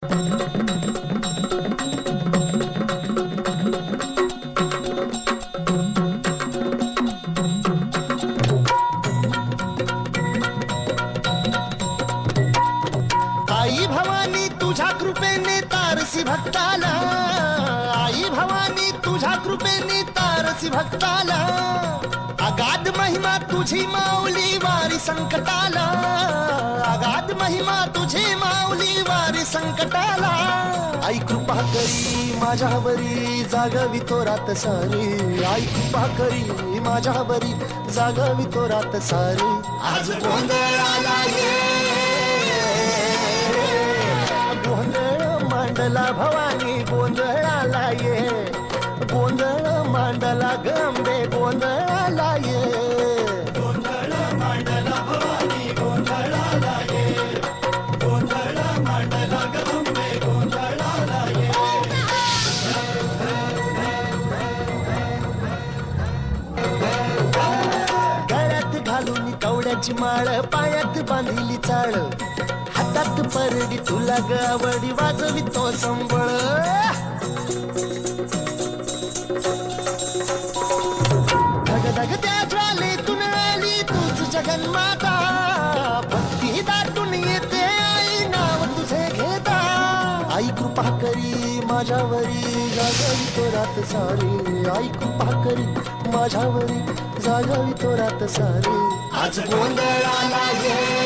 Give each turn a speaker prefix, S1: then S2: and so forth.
S1: आई भवानी तुझ्या कृपेने तारसी भक्ताला, आई भवानी तुझ्या कृपेने तारसी भक्ताला, अगाध महिमा तुझी माऊली वारी संकटाला, अगाध महिमा तुझी माऊली वारी संकटाला. आई कृपा करी माझ्यावरी जागवी तो रात सारी, आई कृपा करी माझ्यावरी जागवी तो रात सारी. आज गोंधळाला ये गोंधळ मांडला भवानी गोंधळाला ये, गोंधळ मांडला गंबे गोंधळाला ये, गोंधळ मांडला भवानी गोंधळाला ये, गोंधळ मांडला गंबे गोंधळाला ये. गळ्यात घालून कवड्याची माळ, पायात बांधिली चाळ, हातात परडी तुला गावडी वाजवी तो संबळ. धगधग त्या ज्वालेतून आली तूच जगन्माता, भक्ती दाटून येते आई नाव तुझे घेता. आई कृपा करी माझ्यावरी जागवी तो रात सारी, आई कृपा करी माझ्यावरी जागवी तो रात सारी. आज गोंधळाला ये